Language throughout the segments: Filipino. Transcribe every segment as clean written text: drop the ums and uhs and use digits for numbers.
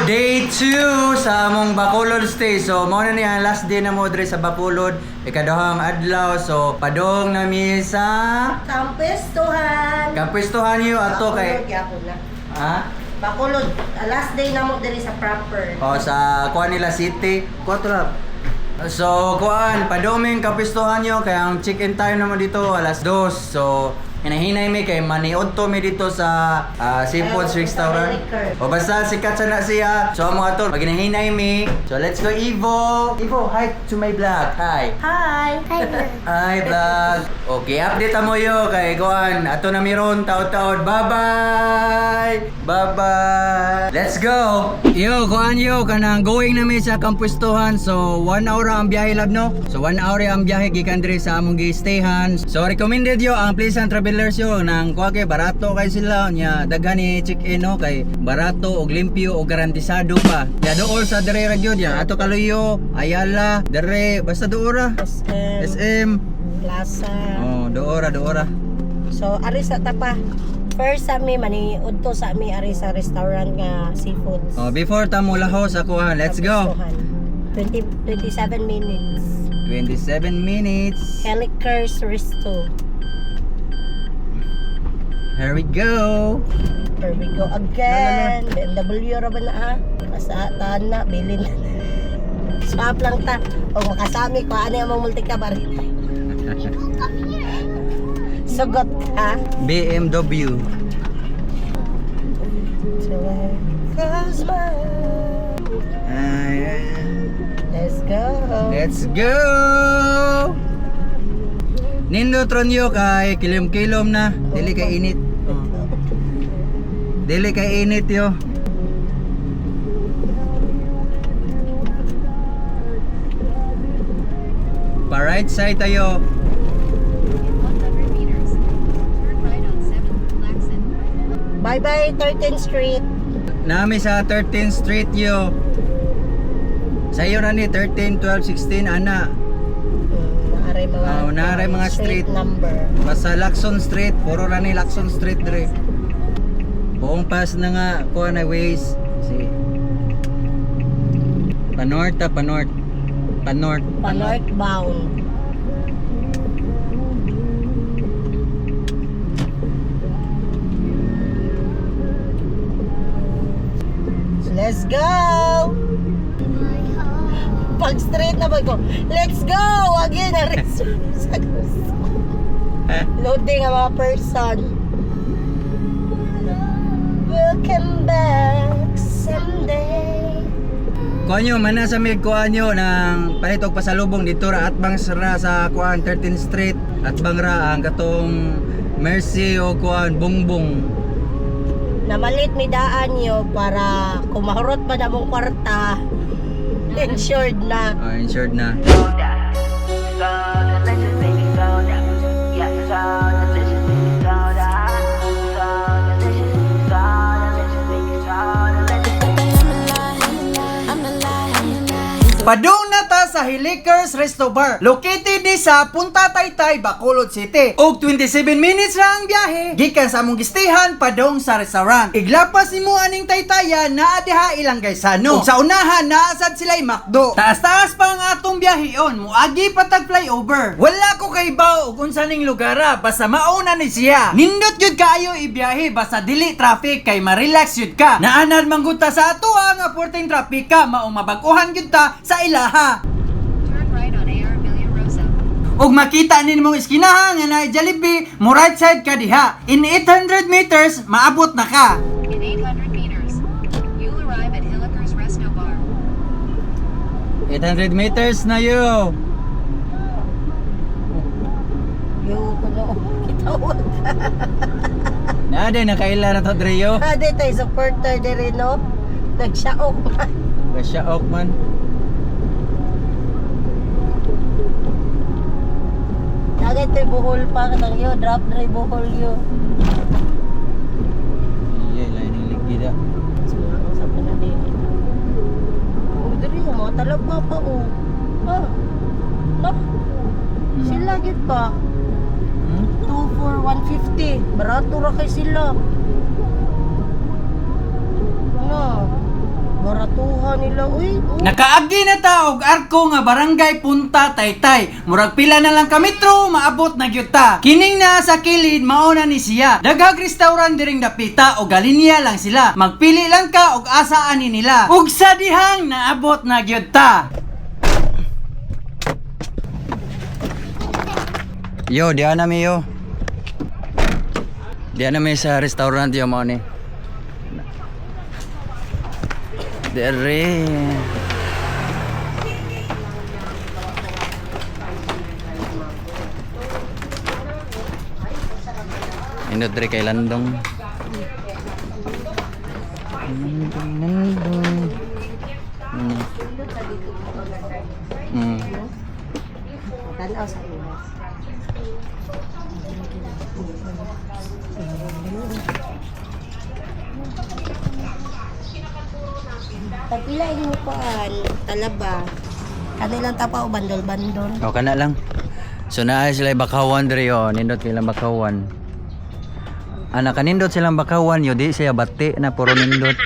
Day 2 sa among Bacolod stay. So mao na ni ang last day na mo diri sa Bacolod, ikaduhang adlaw. So padong nami sa Kampestuhan yo ato kay ha? Bacolod, last day na mo diri sa proper. O sa kuan nila city. Kuan to lang. So kuan padoming Kampestuhan yo kay ang check-in time naman dito alas 2. So hinahinay mi kay maniod to mi dito sa Seafoods Restaurant. O basta sikat sa na siya. So mga tol, maginahinay mi. So let's go Evo. Evo, hi to my vlog. Hi. Hi! Hi vlog. Okay, update mo yo kay kuan. Ato na miron taod-taod. Bye-bye. Bye-bye. Let's go. Yo, kuan yo kanang going na mi sa Kampestuhan. So 1 hour ang biyahe lab no. So 1 hour ang biyahe gikan diri sa among gi-stayhan. So recommended yo ang Pleasant Travelers yo nang kuha kay barato kay sila nya daghan ni check-in no kay barato og limpyo og garantisado pa. Ya dool sa dire ra gyud ya. Ato kaluyo, Ayala, dire basta doora. SM Plaza. Oh, doora. So, ari sa tapa. First sa mi, maniud to sa mi, ari sa restaurant nga Seafoods. Oh, before ta mo laho sa kuha, let's go. 27 minutes. 27 minutes. Helicers Resto. Here we go. Here we go again. BMW ra ba na ha? Kasaan na, bilin. Swap lang ta. O makasami ko, ano yung multikabar? Sugot ka. BMW. Let's go. Let's go. Nindo tronyo kay kilom-kilom na. Dili kay init. Dili kay init yo. Pa right side tayo. Bye-bye 13th Street. Nami sa 13th Street yo. Sayo na ni 13, 12, 16 ana. Naaray mga street number. Basta Lacson Street, puro na ni Lacson Street dire. Buong pass na nga kuha na ways. Si Panorth Panorthbound. Let's go! Pag straight na ko, let's go! Again, loading ang mga person. Welcome back someday. kuha nyo, mana sa mig kuha nyo ng palitog pasalubong dito ra at bang sara sa kuhaan 13th Street at bang ra ang katong Mercy o kuhaan Bongbong. Namalit mi daan nyo para kumahurot pa na mong kwarta. Insured na. Insured na. Padung na ta sa Helicers Resto Bar. Located di sa Punta Taytay, Bacolod City. Og 27 minutes ra ang biyahe gikan sa among gistihan padung sa restaurant. Iglapas nimo aning Taytayan naa diha ilang gaysano. Ug sa unahan naasad sila'y McDo. Taas-taas pa ang atong biyaheon, muagi patag flyover. Wala ko kay baw og unsa ning lugar basta mauna ni siya. Nindot gyud kaayo ibiyahe basta dili traffic kay ma-relax gyud ka. Naanad mangguta sa ato nga porting traffic ka mao mabag-ohan gyud ta sa ilaha. Turn right on AR Villa Rosa. Og makita ninyo iskinaha nga na Jollibee, mo right side ka diha. In 800 meters, maabot na ka. In 800 meters, you'll arrive at Hilliker's Resto Bar. 800 meters na yo. Yung kuno, kitawag. Nade nakaila na to Drio. Ade tayo supporter dire no. Nagsyaok man. Gasyaok man. Agad tayo buhol pa kanang yo, drop dry buhol yo. Iya, lain yung ligida. Sa pinali. Oh, dire mo mga talaba pa oh. Ah. Ah. Sila gid pa. 2 for 150. Barato ra kay sila. No. nila. Uy, Nakaagi na ta og arko nga barangay Punta Taytay. Murag pila na lang ka metro maabot na gyud ta. Kining na sa kilid mao na ni siya. Daghang restaurant diring dapita o galinya lang sila. Magpili lang ka og asa ani nila. Ug sa dihang naabot na gyud ta. Yo, diyan na mi yo. Diyan na mi sa restaurant yo mo ni. Dere. Indot dere kay Landong. Landong. tanaw sa iwas. Tagpila mo paan, talaba. Kanilang tapa o bandol-bandol. O kana lang. So naa sila bakawan diri yo, nindot silang bakawan. Anak kanindot silang bakawan yo di siya bati na puro nindot.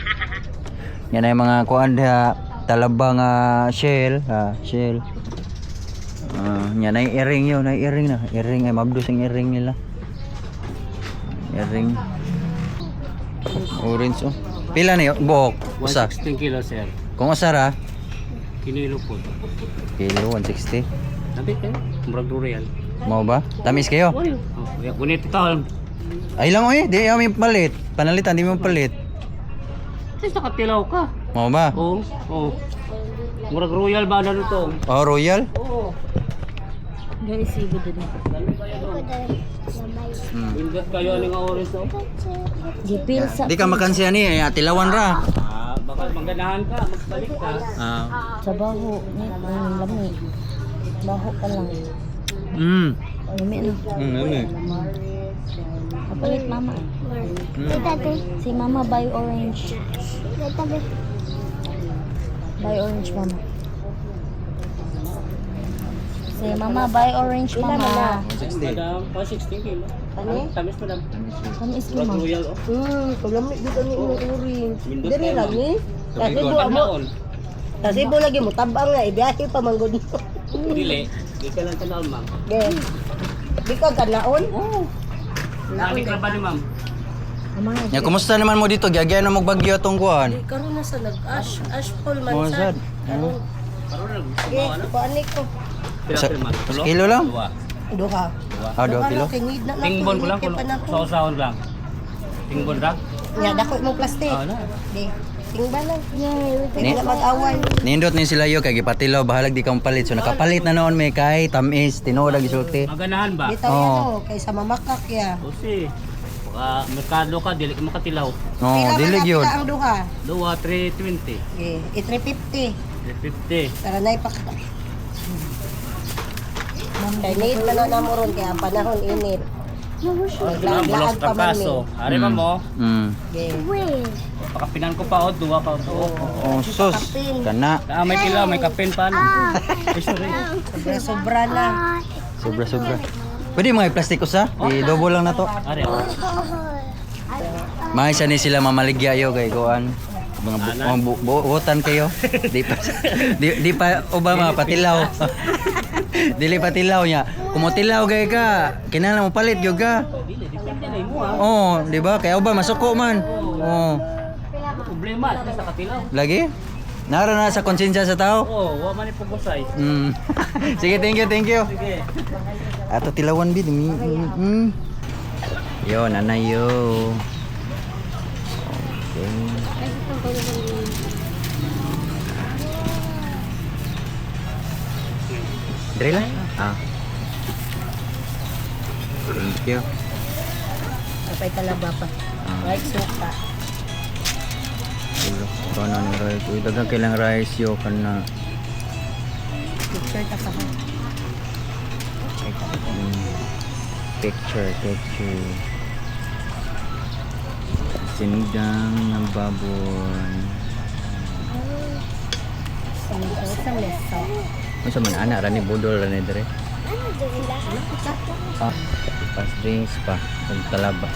Yan ay mga kuan diha talaba nga shell, shell. Yan ay earring yo, na earring na. Earring ay mabdos ang earring nila. Earring. Orange oh. Pila ni buhok? Usa. 116 kilo, sir. Kung usara, Kinilo po. kilo 160. Sabi kayo, murag L'Oreal. Mau ba? Tamis kayo? Oh, gunit ito. Ay lang oy, di kami palit. Panalitan di mo palit. Kasi nakatilaw ka. Mau ba? Oo, oo. Murag Royal ba na nito? Oh, Royal? Oo. Guys, sigod din. Pindot kayo ano nga oras to? Gipil sa Di ka makansiya ni, tilawan ra. Baka mangganahan ka, magbalik ka. sa baho, lami. Baho ka lang. Lami na. Kapalit mama. Si mama buy orange. Buy orange mama. Si mama buy orange mama. Madam, 16 kilo. Ano? Tamis madam. Ano is Murag mama? Royal oh. Kalamit dito ni orange. Mindot Dili kayo, lang ni. Kasi Ikaw, buwa mo. tanaon. Kasi buwa lagi mo tabang nga ibiyahe pa manggod mo. Dili. Di ka lang tanaon, ma'am. Ge. Di ka kanaon? Oo. Nani ka ba ni ma'am? Ya, kumusta naman mo dito? Gagaya na magbagyo tong kuan. Karon na sa nag-ash full man Mo sad. Karoon na. Ge, kuanik ko. Pila Sa- ka ma'am? Tulo? kilo lang? Dua. Duha. 2 kilo. Tingid na Tingbon ko lang, sa usahon lang. Tingbon ra? Ya dako mo plastic. Oo na. Ge. Tingba lang. Ni- Hindi na mag-away. Nindot ni sila yo kay gipatilaw bahalag di kang palit. So nakapalit na noon may kay tamis tinuod ang gisulti. Maganahan ba? Bitaw Oo. yan kaysa mamakak ya. O si, merkado ka, dili ka makatilaw. Oh, dilig yun. Pila ang duha? Duwa, 320. Ge, 350. 350. Tara na ipakita. Kay need man na mo ron kaya ang panahon init. Bulos pa ang man kaso. Ari ba mo? Ge. Pakapinan ko pa o, duwa pa o. Oh, sus. Kana. May tilaw, may kapin pa. Ay, sorry. Sobra na. Sobra. Pwede mga plastic usa? I-double lang na to. Ari o. May isa ni sila mamaligya yo kay kuan. Mga buutan kayo. Di pa Obama patilaw. Dili patilaw niya. Kumutilaw gay ka. Kinahanglan mo palit gyud ka. Dili, depende na mo ha. Oh, di ba? Kay Obama masuko man. Oh. Problema, at least nakatilaw. Lagi? Nara na sa konsensya sa tao? Oo, wa man ipugusay. Sige, thank you. Sige. Ato tilawan bid. Yo, nanay yo. Okay. Dre lang? Thank you. Kapay talaba pa. Right suka. Ito na ni rice. Uy, dagang kailang rice yo kana. Picture ta pa. Picture. Sinigang ng babon. Sa mesa. Ano sa man anak rani budol rani dire? Pas drinks pa, kung talaba.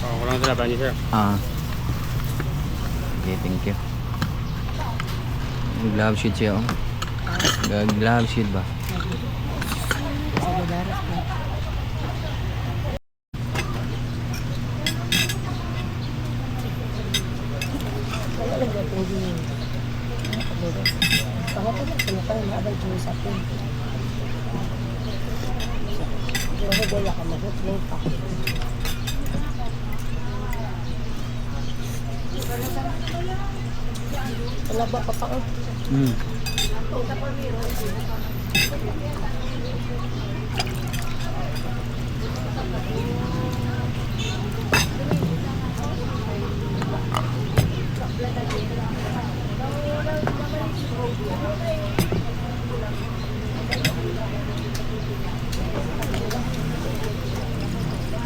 Oh, walang tira ba niyo, sir? Okay, thank you. Glove sheet siya oh. Glove sheet ba? Sa gadaras ko. Wala lang ba itong gini? Pangatay na, pinatay na abay kung sa akin. Mahugol ka, mahugol pa. Wala ba pa pa?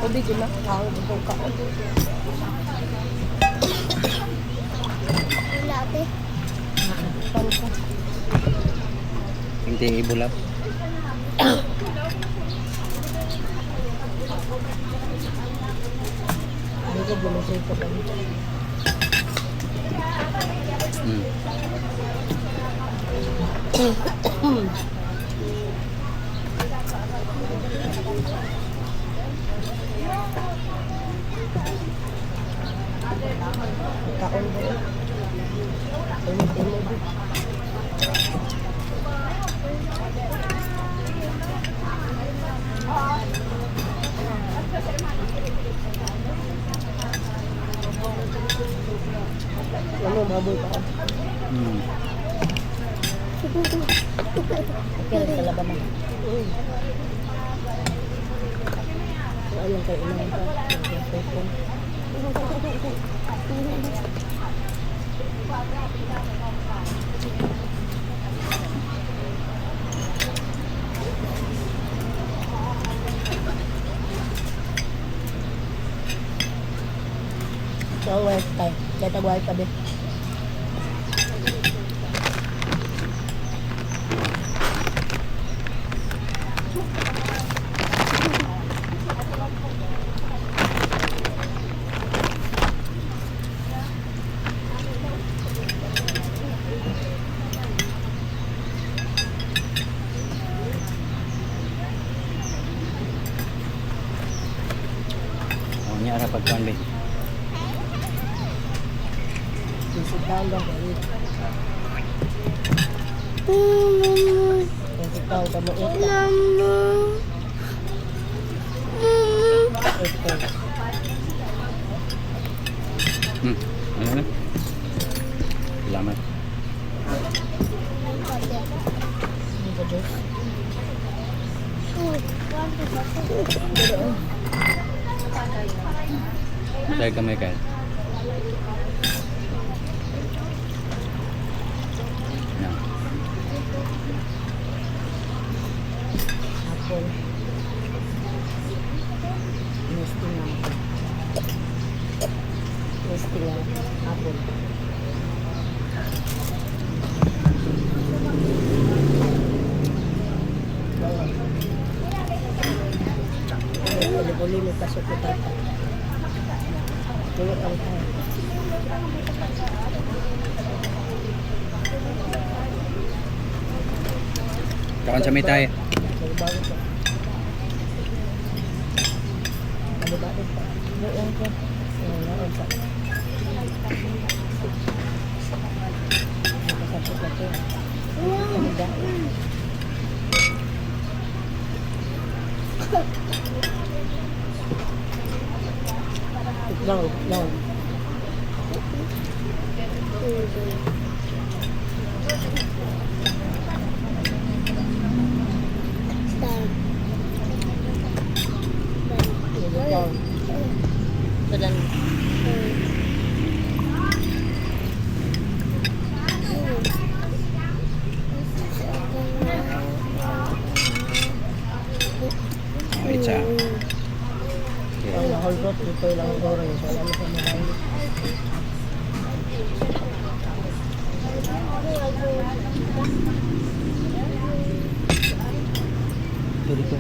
Tubig yun na, kahit ito ka. Wala ate. Pangka. Hindi ibulap. Hindi ko bumasay ko pa nito. Kaon ba yun? Init-init. Ano, baboy pa ka? Okay lang sa labanan. So, ayun kayo inahin ka. So, wait tayo. Kaya taguhay pa din. Oh, niya ra pagkan be. Sit down lang kayo. Sit down ka mo. Ano na? Salamat. Dahil kami kayo. Apple. Nesting lang. Apple. Buli mo pasok ko tata. Tulog ang tayo. Kakan sa mitay. Bago pa. Bago pa. Doon ka. Doon ka. Nakasapot na ito. Lang, lang. Lang. Sedang. Isa. Ang naholgot, ito lang goreng. So, alam mo sa mga Dito.